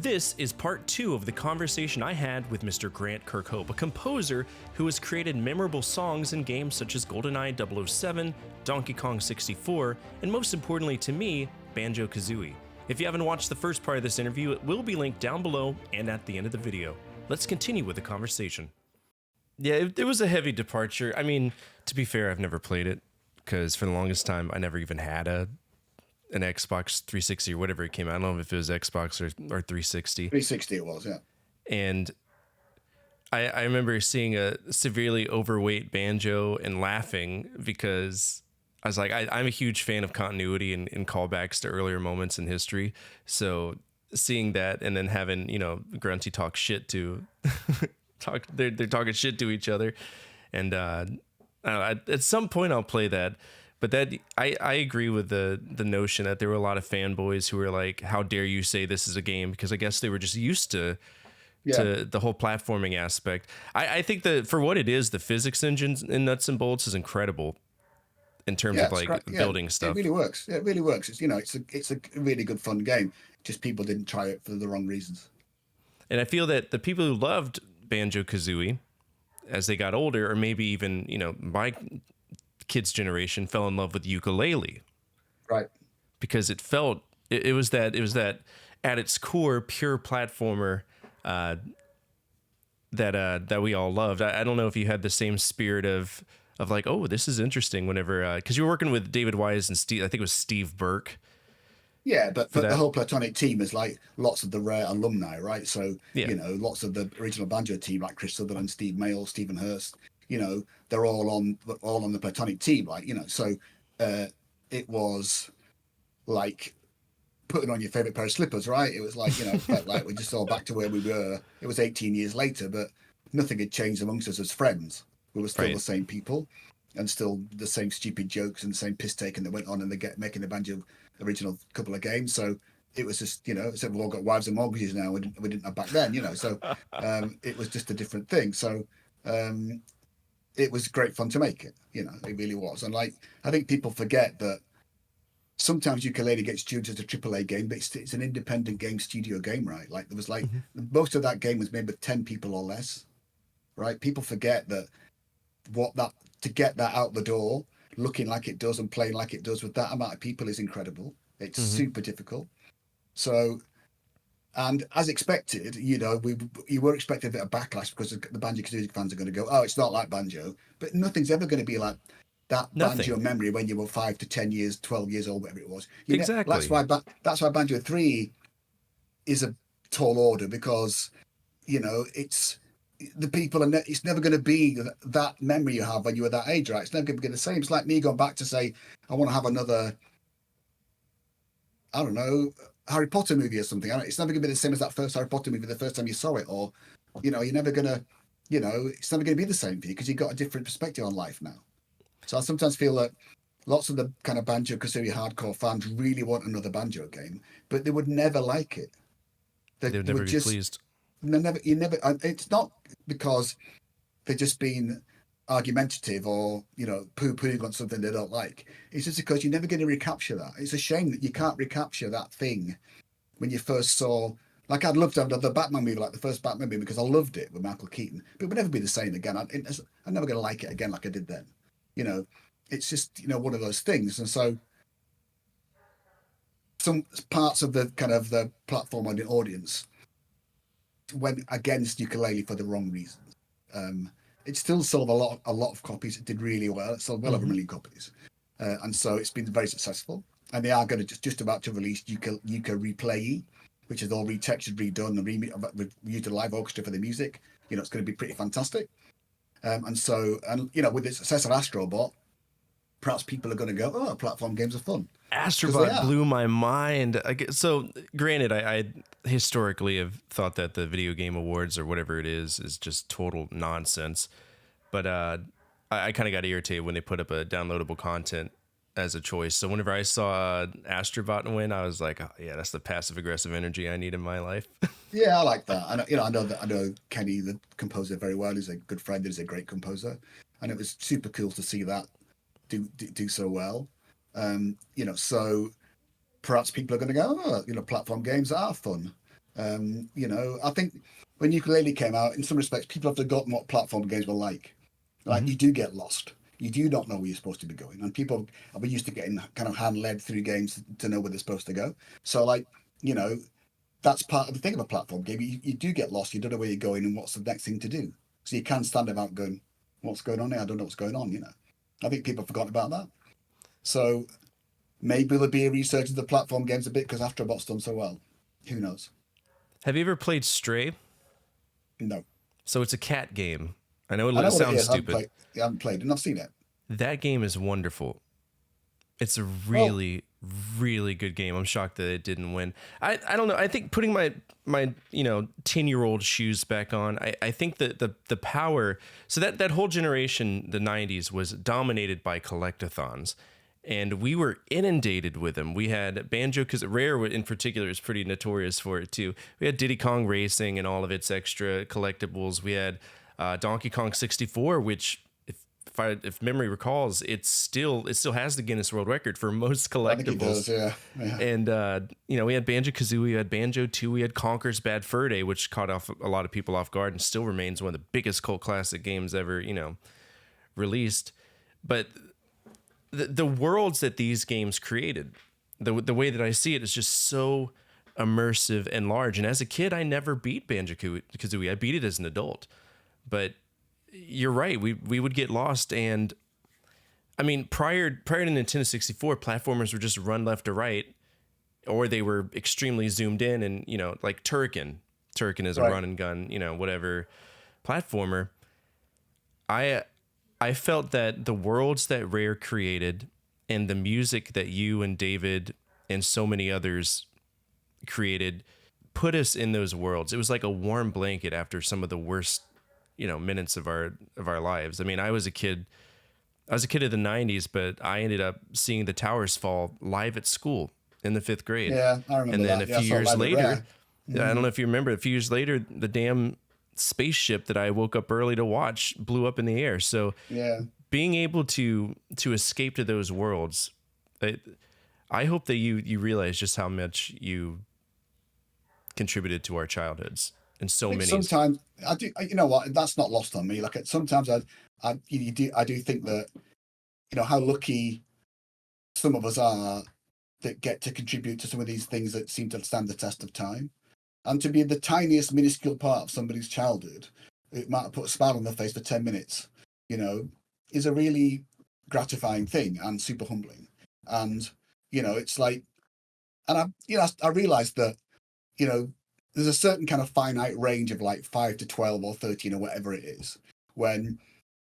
This is part 2 of the conversation I had with Mr. Grant Kirkhope, a composer who has created memorable songs in games such as GoldenEye 007, Donkey Kong 64, and most importantly to me, Banjo-Kazooie. If you haven't watched the first part of this interview, it will be linked down below and at the end of the video. Let's continue with the conversation. Yeah, it was a heavy departure. I mean, to be fair, I've never played it, because for the longest time, I never even had an Xbox 360 or whatever it came out. I don't know if it was Xbox or 360. 360 it was, yeah. And I remember seeing a severely overweight Banjo and laughing because I was like, I'm a huge fan of continuity and callbacks to earlier moments in history. So seeing that and then having, Grunty talk shit to they're talking shit to each other. And at some point I'll play that. But that I agree with the notion that there were a lot of fanboys who were like, how dare you say this is a game? Because I guess they were just used to the whole platforming aspect. I think that for what it is, the physics engine in Nuts and Bolts is incredible in terms of building stuff. It really works. It really works. It's a really good fun game. Just people didn't try it for the wrong reasons. And I feel that the people who loved Banjo-Kazooie as they got older, or maybe even, my kids' generation, fell in love with ukulele, right? Because it was that at its core pure platformer that we all loved. I don't know if you had the same spirit of like, oh, this is interesting. Whenever because you were working with David Wise and Steve, I think it was Steve Burke. Yeah, but the whole Platonic team is like lots of the rare alumni, right? So lots of the original Banjo team, like Chris Sutherland, Steve Mayle, Stephen Hurst. They're all on the Platonic team, so it was like putting on your favorite pair of slippers, right? It was like, felt like we're just all back to where we were. It was 18 years later, but nothing had changed amongst us as friends. We were still the same people and still the same stupid jokes and the same piss taking that went on and making the Banjo original couple of games. So it was just, except we've all got wives and mortgages now. We didn't have back then, so it was just a different thing. So it was great fun to make it, it really was. And I think people forget that sometimes ukulele gets judged as a AAA game, but it's an independent game, studio game, right? Like there was most of that game was made with 10 people or less, right? People forget that to get that out the door, looking like it does and playing like it does with that amount of people is incredible. It's super difficult. So, and as expected, you were expecting a bit of backlash because the Banjo-Kazooie fans are going to go, oh, it's not like Banjo. But nothing's ever going to be like that Banjo memory when you were 5 to 10 years, 12 years old, whatever it was. Exactly. That's why Banjo 3 is a tall order, because, it's the people, and it's never going to be that memory you have when you were that age, right? It's never going to be the same. It's like me going back to say, I want to have another, I don't know, Harry Potter movie or something. It's never going to be the same as that first Harry Potter movie the first time you saw it, or you're never going to, it's never going to be the same for you because you've got a different perspective on life now. So I sometimes feel that lots of the kind of Banjo-Kazooie hardcore fans really want another Banjo game, but they would never like it. They would never be pleased. It's not because they're just being argumentative or poo-pooing on something they don't like. It's just because you're never going to recapture that. It's a shame that you can't recapture that thing when you first saw. Like, I'd love to have another Batman movie, like the first Batman movie, because I loved it with Michael Keaton, but it would never be the same again. I'm never going to like it again like I did then. It's just one of those things. And so some parts of the kind of the platform on the audience went against ukulele for the wrong reasons. It still sold a lot of copies. It did really well. It sold well over 1 million copies, and so it's been very successful. And they are going to just about to release Yuka Replay, which is all retextured, redone, and used a live orchestra for the music. It's going to be pretty fantastic. And with the success of Astrobot, perhaps people are going to go, oh, platform games are fun. Astrobot blew my mind. So granted, I historically have thought that the video game awards or whatever it is just total nonsense. But I kind of got irritated when they put up a downloadable content as a choice. So whenever I saw Astrobot win, I was like, oh, yeah, that's the passive aggressive energy I need in my life. Yeah, I like that. I know Kenny, the composer, very well. He's a good friend. He's a great composer, and it was super cool to see that do so well. So perhaps people are going to go, oh, platform games are fun. You know, I think when Ukulele came out, in some respects, people have forgotten what platform games were like. Like, Mm-hmm. you do get lost. You do not know where you're supposed to be going. And people are used to getting kind of hand-led through games to know where they're supposed to go. So, like, you know, that's part of the thing of a platform game. You do get lost. You don't know where you're going and what's the next thing to do. So you can stand about going, what's going on here? I don't know what's going on, you know. I think people have forgotten about that. So maybe there'll be a resurgence of the platform games a bit because Astrobot's done so well. Who knows? Have you ever played Stray? No. So it's a cat game. I know I it know what it sounds is. stupid. I haven't played and I've seen it. That game is wonderful. It's a Well, really, really good game. I'm shocked that it didn't win. I don't know. I think putting my 10-year-old shoes back on, I think that the power, so that whole generation, the 90s, was dominated by collectathons. And we were inundated with them. We had Banjo, because Rare in particular is pretty notorious for it too. We had Diddy Kong Racing and all of its extra collectibles. We had Donkey Kong 64, which if memory recalls, it still has the Guinness World Record for most I think it collectibles. does. Yeah. Yeah. And we had Banjo Kazooie, we had Banjo 2, we had Conker's Bad Fur Day, which caught off a lot of people off guard and still remains one of the biggest cult classic games ever, released. But the worlds that these games created, the way that I see it is just so immersive and large. And as a kid, I never beat Banjo Kazooie. I beat it as an adult. But you're right. We would get lost. And I mean, prior to Nintendo 64, platformers would just run left to right, or they were extremely zoomed in. And like Turrican is a Right. run and gun, whatever platformer. I felt that the worlds that Rare created and the music that you and David and so many others created put us in those worlds. It was like a warm blanket after some of the worst, minutes of our lives. I mean, I was a kid of the 90s, but I ended up seeing the towers fall live at school in the 5th grade. Yeah, I remember And then that. a Yeah, I few saw years Live at later, Rare. I don't know if you remember, a few years later, the damn spaceship that I woke up early to watch blew up in the air. So Yeah. being able to escape to those worlds, I hope that you realize just how much you contributed to our childhoods and I so think many. sometimes I do. You know what? That's not lost on me. Like sometimes I do think that how lucky some of us are that get to contribute to some of these things that seem to stand the test of time, and to be the tiniest minuscule part of somebody's childhood, it might have put a smile on their face for 10 minutes. You know, is a really gratifying thing and super humbling. And it's like, and I realized that there's a certain kind of finite range of like 5 to 12 or 13 or whatever it is when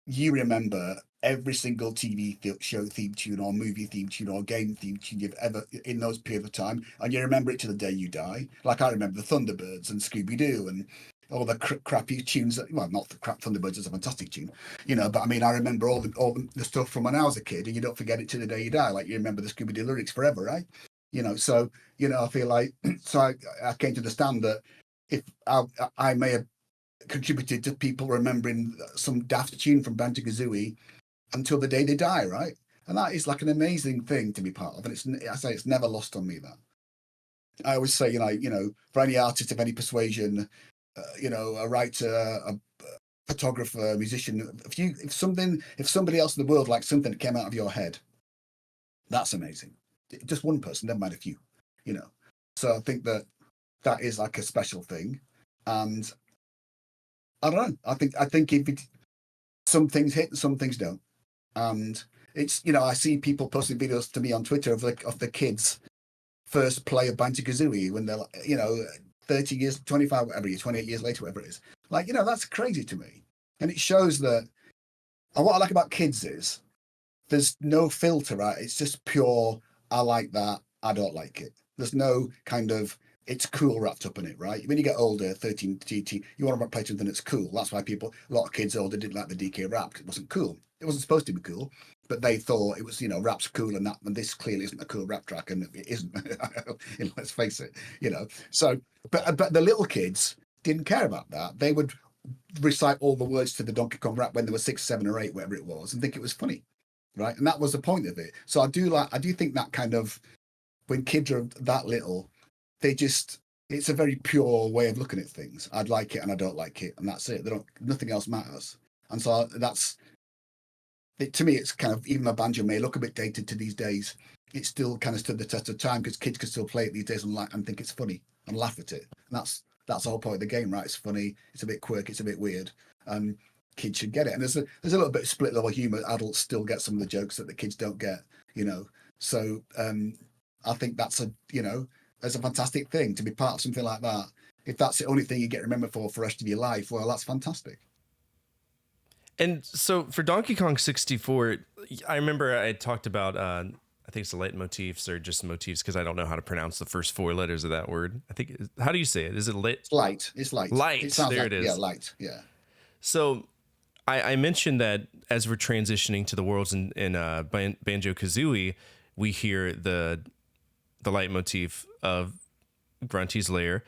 you remember every single TV show theme tune or movie theme tune or game theme tune you've ever in those period of time, and you remember it to the day you die. Like I remember the Thunderbirds and Scooby Doo and all the crappy tunes. Well, not the crap. Thunderbirds is a fantastic tune, but I mean, I remember all the stuff from when I was a kid, and you don't forget it to the day you die. Like you remember the Scooby Doo lyrics forever, right? So I feel like so I came to understand that if I may have contributed to people remembering some daft tune from Banjo Kazooie until the day they die, right? And that is like an amazing thing to be part of. And I say it's never lost on me that. I always say, for any artist of any persuasion, a writer, a photographer, a musician, if somebody else in the world likes something that came out of your head, that's amazing. Just one person, never mind a few, So I think that is like a special thing. And I don't know. I think some things hit and some things don't. And it's I see people posting videos to me on Twitter of the kids first play of Banjo Kazooie when they're 30 years, 25, whatever year, 28 years later, whatever it is. Like that's crazy to me, and it shows that. And what I like about kids is there's no filter, right? It's just pure. I like that. I don't like it. There's no kind of it's cool wrapped up in it, right? When you get older, 13 GT, you want to play something that's cool. That's why a lot of kids older didn't like the DK rap because it wasn't cool. It wasn't supposed to be cool, but they thought it was, rap's cool and this clearly isn't a cool rap track, and it isn't. Let's face it, So, but the little kids didn't care about that. They would recite all the words to the Donkey Kong rap when they were 6, 7, or 8, whatever it was, and think it was funny, right? And that was the point of it. So I do think that kind of when kids are that little, they just it's a very pure way of looking at things. I'd like it and I don't like it, and that's it. Nothing else matters. And so that's it. To me, it's kind of, even my banjo may look a bit dated to these days, it still kind of stood the test of time because kids can still play it these days and think it's funny and laugh at it. And that's the whole point of the game, right? It's funny, it's a bit quirky, it's a bit weird, and kids should get it. And there's a little bit of split level humor. Adults still get some of the jokes that the kids don't get, you know. So I think that's a fantastic thing to be part of something like that. If that's the only thing you get remembered for the rest of your life, well, that's fantastic. And so for Donkey Kong 64, I remember I talked about, I think it's the leitmotifs or just motifs, because I don't know how to pronounce the first 4 letters of that word. I think, how do you say it? Is it lit? It's light. It's light. Light. It sounds there like, it is. Yeah, light. Yeah. So I mentioned that as we're transitioning to the worlds in Banjo-Kazooie, we hear the leitmotif of Grunty's Lair.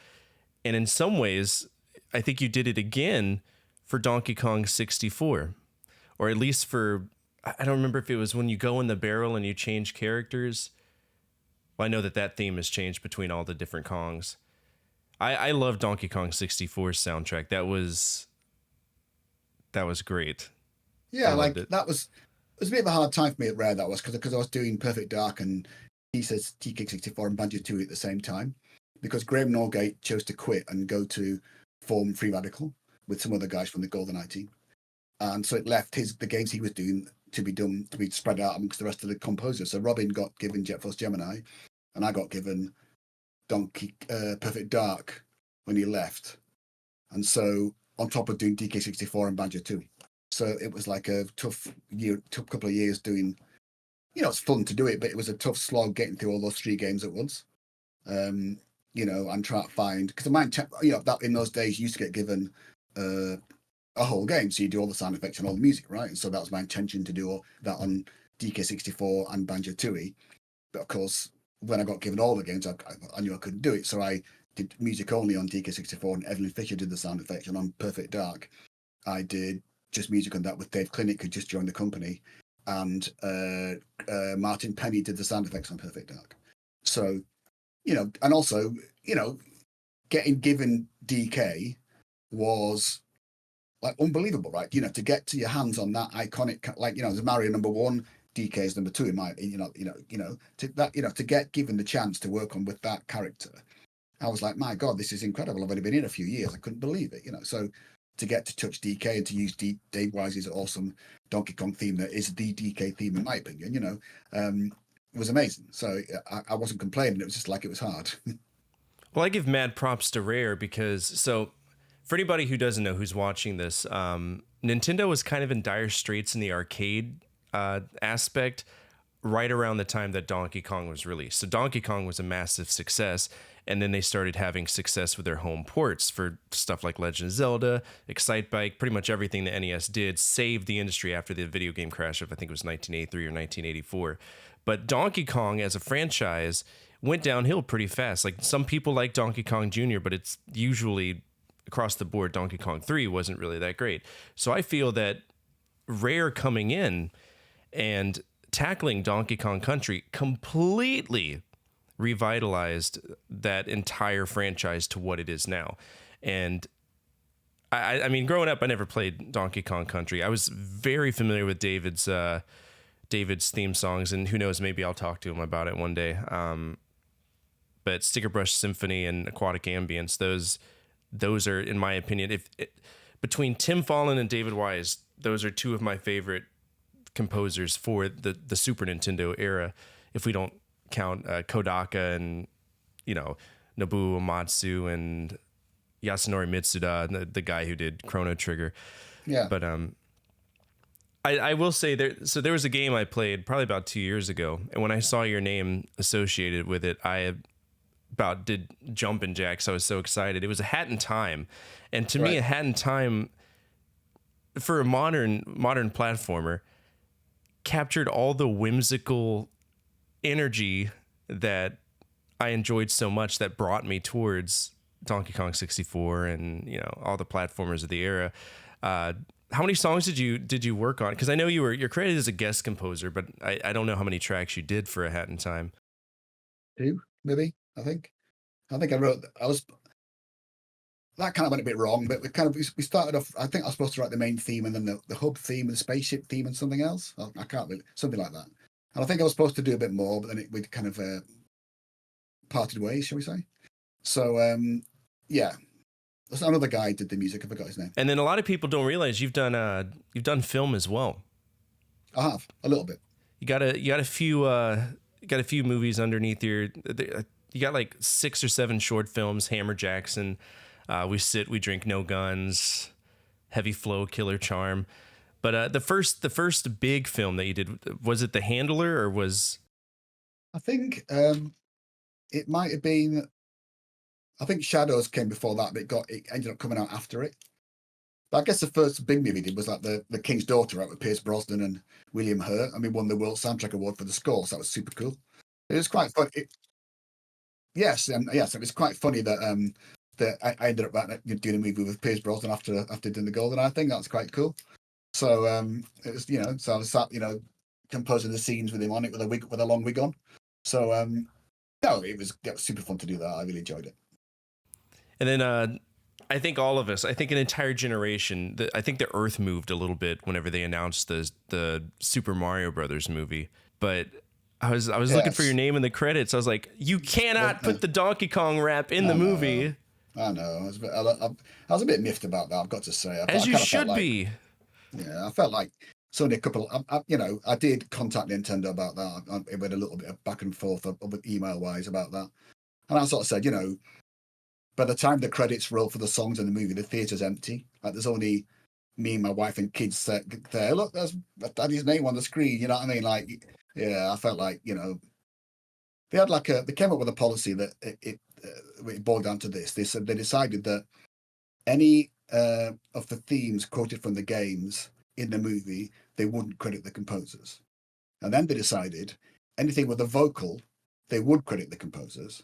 And in some ways, I think you did it again for Donkey Kong 64. Or at least for, I don't remember if it was when you go in the barrel and you change characters. Well, I know that theme has changed between all the different Kongs. I love Donkey Kong 64's soundtrack. That was great. Yeah, like it was a bit of a hard time for me at Rare, that was, because I was doing Perfect Dark and he says TK64 and Banjo-Tooie at the same time, because Graham Norgate chose to quit and go to form Free Radical with some other guys from the GoldenEye team. And so it left the games he was doing to be spread out amongst the rest of the composers. So Robin got given Jet Force Gemini, and I got given Perfect Dark when he left. And so on top of doing DK64 and Banjo-Tooie. So it was like a tough couple of years doing, it's fun to do it, but it was a tough slog getting through all those 3 games at once. And try to find, because that in those days you used to get given a whole game, so you do all the sound effects and all the music, right? And so that was my intention, to do all that on DK64 and Banjo-Tooie. But of course, when I got given all the games, I knew I couldn't do it, so I did music only on DK64, and Evelyn Fisher did the sound effects, and on Perfect Dark I did just music on that with Dave Clinic, who just joined the company, and Martin Penny did the sound effects on Perfect Dark. So, and also, getting given DK was like unbelievable, right? To get to your hands on that iconic, like, the Mario #1, DK is #2 in my, to get given the chance to work on with that character, I was like, my God, this is incredible. I've only been in a few years. I couldn't believe it, So to get to touch DK and to use Dave Wise's awesome Donkey Kong theme that is the DK theme, in my opinion, it was amazing. So I wasn't complaining. It was just like, it was hard. Well, I give mad props to Rare because, so for anybody who doesn't know who's watching this, Nintendo was kind of in dire straits in the arcade aspect right around the time that Donkey Kong was released. So Donkey Kong was a massive success, and then they started having success with their home ports for stuff like Legend of Zelda, Excitebike, pretty much everything the NES did saved the industry after the video game crash of, I think it was 1983 or 1984. But Donkey Kong as a franchise went downhill pretty fast. Like, some people like Donkey Kong Jr., but it's usually across the board, Donkey Kong 3 wasn't really that great. So I feel that Rare coming in and tackling Donkey Kong Country completely revitalized that entire franchise to what it is now. And I mean, growing up, I never played Donkey Kong Country. I was very familiar with David's theme songs, and who knows, maybe I'll talk to him about it one day. But Sticker Brush Symphony and Aquatic Ambience, those are, in my opinion, between Tim Fallon and David Wise, those are 2 of my favorite composers for the Super Nintendo era, if we don't count Kodaka and Nobuo Uematsu and Yasunori Mitsuda, the guy who did Chrono Trigger. Yeah. But I will say there was a game I played probably about 2 years ago, and when I saw your name associated with it, I about did jumping jacks. I was so excited. It was a Hat in Time, and to me, a Hat in Time for a modern platformer captured all the whimsical energy that I enjoyed so much, that brought me towards Donkey Kong 64 and all the platformers of the era. How many songs did you work on? Because I know you're credited as a guest composer, but I don't know how many tracks you did for A Hat in Time. 2, maybe, I think. I think I was that kind of went a bit wrong, but we started off. I think I was supposed to write the main theme and then the hub theme and the spaceship theme and something else. I can't really something like that. And I think I was supposed to do a bit more, but then we kind of parted ways, shall we say? So yeah, there's another guy did the music. I forgot his name. And then a lot of people don't realize you've done film as well. I have a little bit. You got a few movies underneath your. You got like 6 or 7 short films. Hammer Jackson, We Sit, We Drink, No Guns, Heavy Flow, Killer Charm. But the first big film that you did, was it The Handler or was? I think it might have been. I think Shadows came before that, but it ended up coming out after it. But I guess the first big movie did was like the King's Daughter, out with Pierce Brosnan and William Hurt. I mean, won the World Soundtrack Award for the score, so that was super cool. It was quite fun. Yes, it was quite funny that that I ended up doing a movie with Pierce Brosnan after doing the Golden. I think that's quite cool. So it was, so I was sat, composing the scenes with him on it with a long wig on. So no, it was super fun to do that. I really enjoyed it. And then I think all of us, I think an entire generation, I think the earth moved a little bit whenever they announced the Super Mario Brothers movie. But I was looking for your name in the credits. I was like, you cannot put the Donkey Kong rap in the movie. I know. I was a bit miffed about that, I've got to say. As you should be. Yeah, I felt like it's only a couple. I did contact Nintendo about that. It went a little bit of back and forth email wise about that, and I sort of said, by the time the credits roll for the songs in the movie, the theatre's empty. Like there's only me and my wife and kids there. Look, there's Daddy's name on the screen. You know what I mean? Like, yeah, I felt like they had they came up with a policy that it boiled down to this. They said they decided that any of the themes quoted from the games in the movie, they wouldn't credit the composers. And then they decided anything with a vocal, they would credit the composers.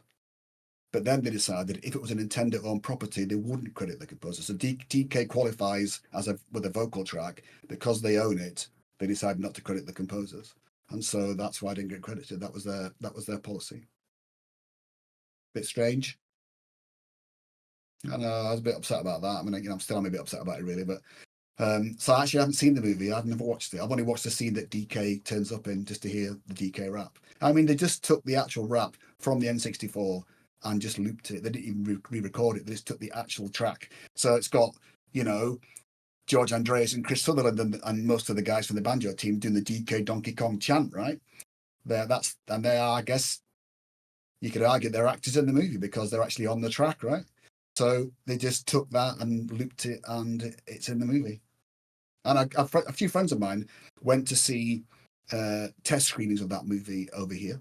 But then they decided if it was a Nintendo-owned property, they wouldn't credit the composer. So DK qualifies with a vocal track because they own it. They decided not to credit the composers, and so that's why I didn't get credited. That was their policy. Bit strange. I know, I was a bit upset about that. I mean, I'm still a bit upset about it, really. But so I actually haven't seen the movie. I've never watched it. I've only watched the scene that DK turns up in just to hear the DK rap. I mean, they just took the actual rap from the N64 and just looped it. They didn't even re-record it. They just took the actual track. So it's got, George Andreas and Chris Sutherland and most of the guys from the banjo team doing the DK Donkey Kong chant, right? They are, I guess, you could argue they're actors in the movie because they're actually on the track, right? So they just took that and looped it, and it's in the movie. And a few friends of mine went to see test screenings of that movie over here,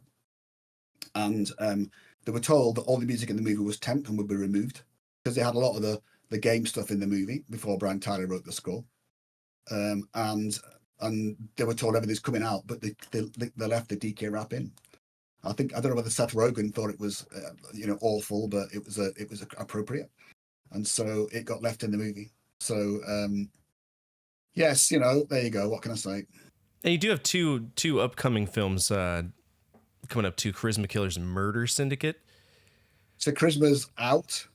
and they were told that all the music in the movie was temp and would be removed because they had a lot of the game stuff in the movie before Brian Tyler wrote the score, and they were told everything's coming out, but they left the DK rap in. I don't know whether Seth Rogen thought it was awful, but it was appropriate, and so it got left in the movie. So yes, there you go. What can I say? And you do have two upcoming films coming up too. Charisma Killer's Murder Syndicate. So Charisma's out.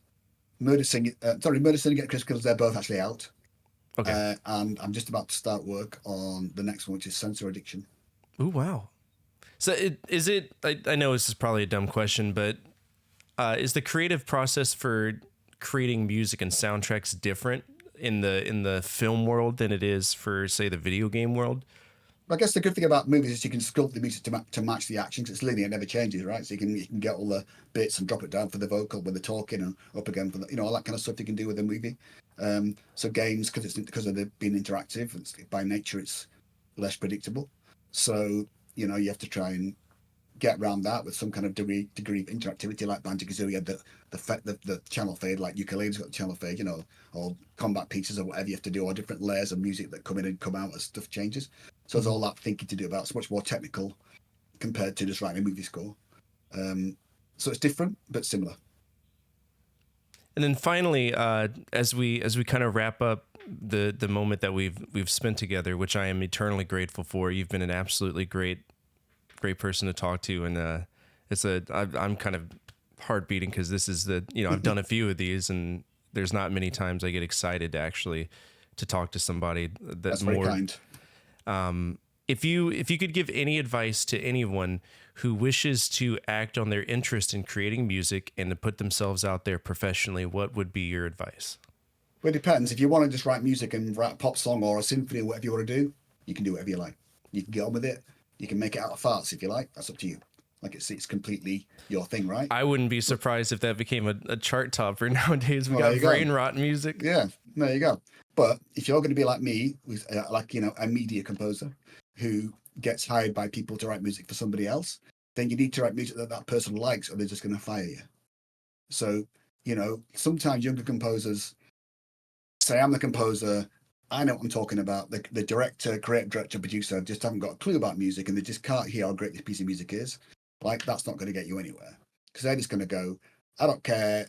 Murder Syndicate, Charisma Killers, they're both actually out. Okay. And I'm just about to start work on the next one, which is Sensor Addiction. Oh wow. So I know this is probably a dumb question, but is the creative process for creating music and soundtracks different in the film world than it is for, say, the video game world? I guess the good thing about movies is you can sculpt the music to match the action, because it's linear, it never changes, right? So you can get all the bits and drop it down for the vocal when they're talking, and up again for all that kind of stuff you can do with a movie. So games, because of it being interactive, by nature it's less predictable. So you have to try and get around that with some kind of degree of interactivity, like Banjo-Kazooie had the channel fade, like Ukulele's got the channel fade, or combat pieces or whatever you have to do, or different layers of music that come in and come out as stuff changes. So there's all that thinking to do about it. It's much more technical compared to just writing a movie score. So it's different but similar. And then finally, as we kind of wrap up the moment that we've spent together, which I am eternally grateful for. You've been an absolutely great person to talk to, and I'm kind of heart beating because this is I've done a few of these, and there's not many times I get excited to talk to somebody That's very kind. If you could give any advice to anyone who wishes to act on their interest in creating music and to put themselves out there professionally, what would be your advice? Well, it depends. If you want to just write music and write a pop song or a symphony or whatever you want to do, you can do whatever you like. You can get on with it. You can make it out of farts if you like. That's up to you. Like it's completely your thing, right? I wouldn't be surprised if that became a chart topper nowadays. We got brain rot music. Yeah, there you go. But if you're going to be like me, who's a media composer who gets hired by people to write music for somebody else, then you need to write music that that person likes, or they're just going to fire you. So, sometimes younger composers say, I'm the composer, I know what I'm talking about. The director, creative director, producer just haven't got a clue about music, and they just can't hear how great this piece of music is. Like, that's not going to get you anywhere, because they're just going to go, I don't care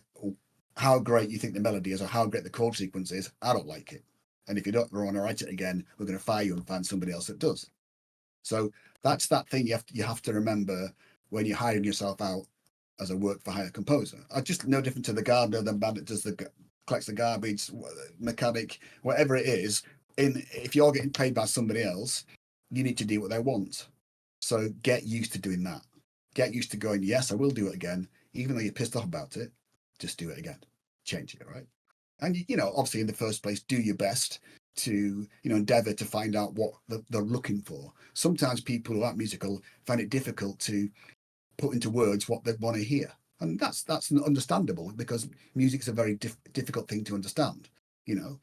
how great you think the melody is or how great the chord sequence is, I don't like it. And if you don't want to write it again, we're going to fire you and find somebody else that does. So that's that thing you have to remember when you're hiring yourself out as a work for hire composer. Just no different to the gardener, the man that does collects the garbage, mechanic, whatever it is. If you're getting paid by somebody else, you need to do what they want. So get used to doing that. Get used to going, yes, I will do it again, even though you're pissed off about it. Just do it again. Change it, right? And obviously, in the first place, do your best to endeavor to find out what they're looking for. Sometimes people who aren't musical find it difficult to put into words what they want to hear, and that's understandable, because music's a very difficult thing to understand. And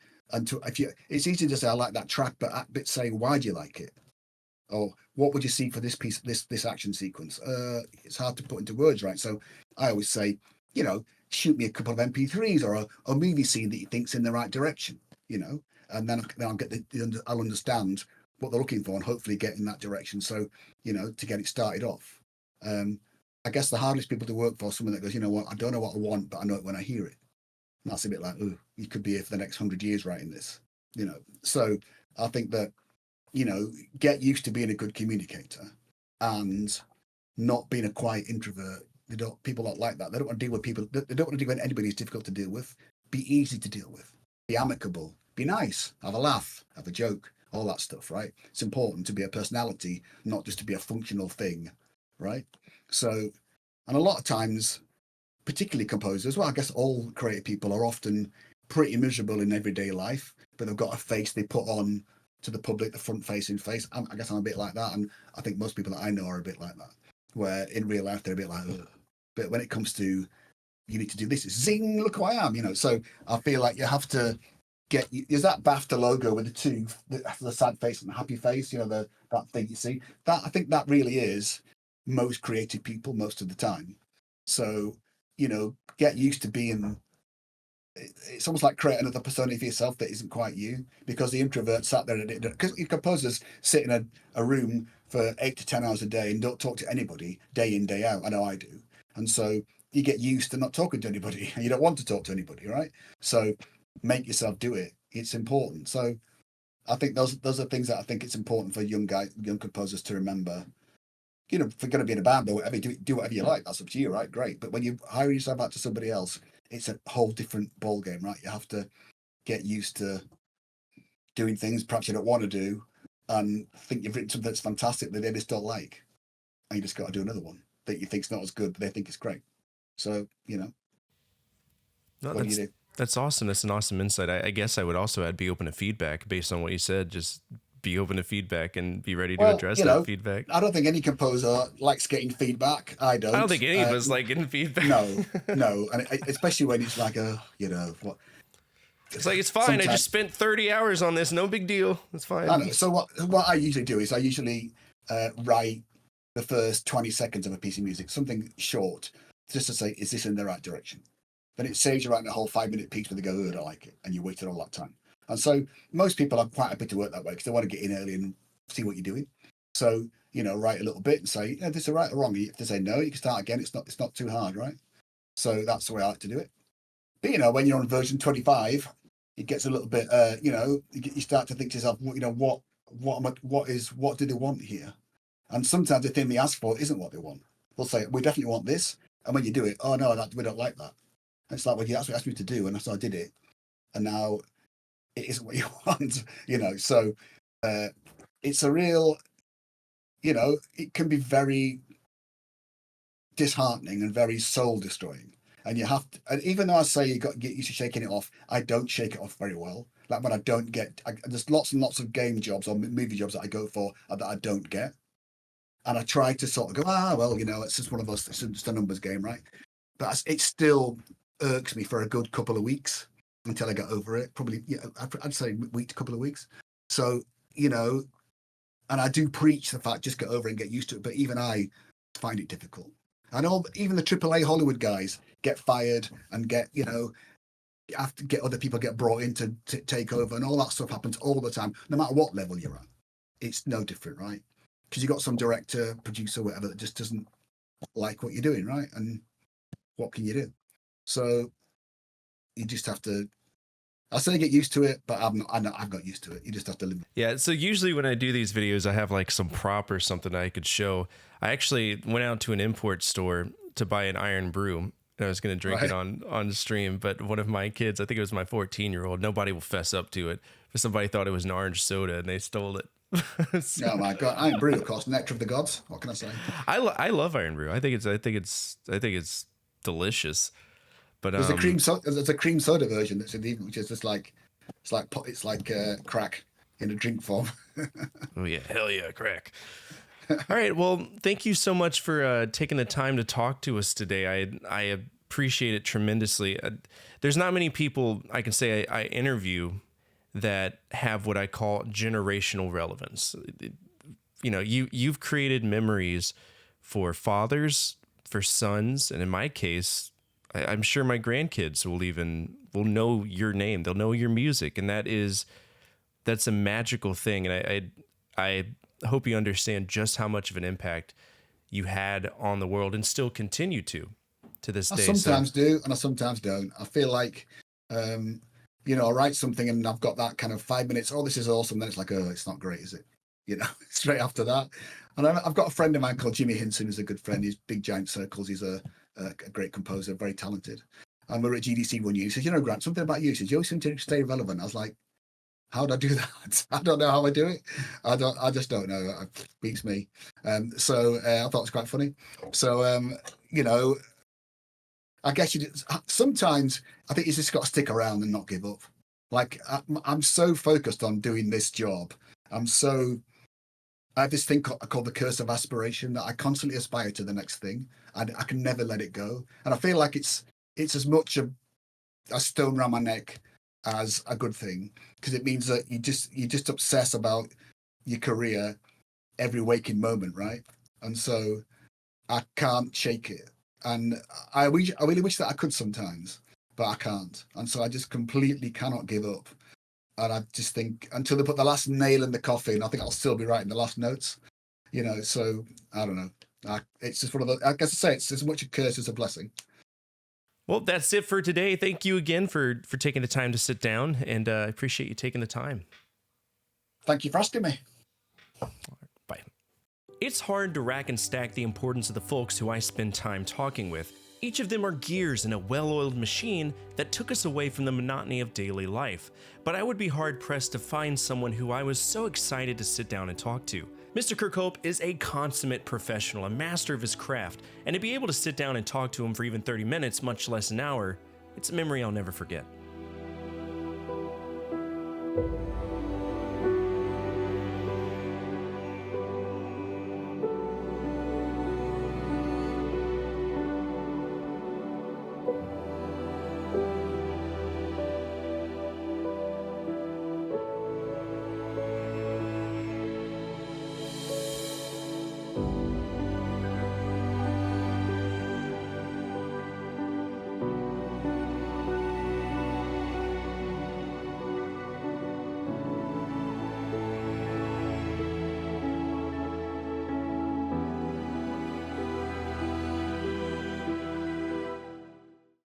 it's easy to say, I like that track, but say, why do you like it? Or what would you see for this piece, this action sequence? It's hard to put into words, right? So I always say, shoot me a couple of MP3s or a movie scene that you think's in the right direction, and then I'll get I'll understand what they're looking for and hopefully get in that direction. So, to get it started off. I guess the hardest people to work for is someone that goes, what, I don't know what I want, but I know it when I hear it. And that's a bit like, oh, you could be here for the next 100 years writing this, So I think that, get used to being a good communicator and not being a quiet introvert. People don't like that. They don't want to deal with people. They don't want to deal with anybody who's difficult to deal with. Be easy to deal with. Be amicable. Be nice. Have a laugh. Have a joke. All that stuff, right? It's important to be a personality, not just to be a functional thing, right? So, and a lot of times, particularly composers, well, I guess all creative people are often pretty miserable in everyday life, but they've got a face they put on to the public, the front-facing face. I guess I'm a bit like that, and I think most people that I know are a bit like that, where in real life they're a bit like, ugh. But when it comes to, you need to do this, zing, look who I am, So I feel like you have to there's that BAFTA logo with the sad face and the happy face, that thing you see. That I think that really is most creative people most of the time. So, get used to being, it's almost like create another persona for yourself that isn't quite you, because the introvert sat there, because composers sit in a room for 8 to 10 hours a day and don't talk to anybody day in, day out. I know I do. And so you get used to not talking to anybody. You don't want to talk to anybody, right? So make yourself do it. It's important. So I think those are things that I think it's important for young composers to remember. If you're going to be in a band or whatever, do whatever you like. That's up to you, right? Great. But when you hire yourself out to somebody else, it's a whole different ball game, right? You have to get used to doing things perhaps you don't want to do, and think you've written something that's fantastic that they just don't like, and you just got to do another one that you think's not as good, but they think it's great. So No, what do you do? That's awesome. That's an awesome insight. I guess I would also add, be open to feedback based on what you said. Just be open to feedback and be ready to address that feedback. I don't think any composer likes getting feedback. I don't think any of us like getting feedback. No. And especially when it's like what. It's like, it's fine. Sometimes, I just spent 30 hours on this. No big deal. It's fine. I know. So what I usually do is I usually write the first 20 seconds of a piece of music, something short, just to say, is this in the right direction? Then it saves you writing a whole 5-minute piece where they go, oh, I don't like it. And you waited all that time. And so most people are quite happy to work that way because they want to get in early and see what you're doing. So, write a little bit and say, this is right or wrong. If they say no, you can start again. It's not too hard, right? So that's the way I like to do it. But, when you're on version 25, it gets a little bit, you start to think to yourself, what do they want here? And sometimes the thing they ask for isn't what they want. They'll say, we definitely want this, And when you do it, oh no, we don't like that. And it's like, well, that's what you asked me to do, and so I did it, and now it isn't what you want, So it's a real, it can be very disheartening and very soul destroying. And you have to, and even though I say you got to get used to shaking it off, I don't shake it off very well. Like when I don't get, there's lots and lots of game jobs or movie jobs that I go for that I don't get. And I try to sort of go, well, it's just one of those, it's just a numbers game, right? But it still irks me for a good couple of weeks until I get over it. Probably, I'd say week to couple of weeks. So, and I do preach the fact, just get over it and get used to it. But even I find it difficult. I know even the AAA Hollywood guys get fired and get, have to get other people get brought in to take over, and all that stuff happens all the time, no matter what level you're at. It's no different, right? Because you've got some director, producer, whatever, that just doesn't like what you're doing, right? And what can you do? So you just have to, I say get used to it, but I've got used to it. You just have to live. Yeah. So usually when I do these videos, I have like some prop or something I could show. I actually went out to an import store to buy an iron brew, and I was going to drink it on stream. But one of my kids, I think it was my 14-year-old, nobody will fess up to it, but somebody thought it was an orange soda and they stole it. Oh my God. Iron brew, of course, nectar of the gods. What can I say? I love iron brew. I think it's delicious. But there's a cream soda version that's in the evening, which is just like it's like crack in a drink form. Oh yeah, hell yeah, crack. All right, well, thank you so much for taking the time to talk to us today. I appreciate it tremendously. There's not many people I can say I interview that have what I call generational relevance. You've created memories for fathers, for sons, and in my case, I'm sure my grandkids will know your name. They'll know your music, and that's a magical thing. And I hope you understand just how much of an impact you had on the world and still continue to this day. I sometimes do, and I sometimes don't. I feel like, I write something and I've got that kind of 5 minutes. Oh, this is awesome. Then it's like, oh, it's not great, is it? Straight after that. And I've got a friend of mine called Jimmy Hinson, who's a good friend. He's Big Giant Circles. He's a great composer, very talented. And we're at GDC one year. He says, Grant, something about you. He says, you always seem to stay relevant. I was like, how do I do that? I don't know how I do it. I just don't know. It beats me. So I thought it was quite funny. So, I guess sometimes I think you just got to stick around and not give up. Like I'm so focused on doing this job. I have this thing called the curse of aspiration, that I constantly aspire to the next thing, and I can never let it go. And I feel like it's as much a stone around my neck as a good thing, because it means that you just obsess about your career every waking moment, right? And so I can't shake it. And I really wish that I could sometimes, but I can't. And so I just completely cannot give up. And I just think until they put the last nail in the coffin, I think I'll still be writing the last notes, so I don't know. It's just one of the, I guess I say it's as much a curse as a blessing. Well, that's it for today. Thank you again for taking the time to sit down, and I appreciate you taking the time. Thank you for asking me. Bye. It's hard to rack and stack the importance of the folks who I spend time talking with. Each of them are gears in a well-oiled machine that took us away from the monotony of daily life. But I would be hard-pressed to find someone who I was so excited to sit down and talk to. Mr. Kirkhope is a consummate professional, a master of his craft, and to be able to sit down and talk to him for even 30 minutes, much less an hour, it's a memory I'll never forget.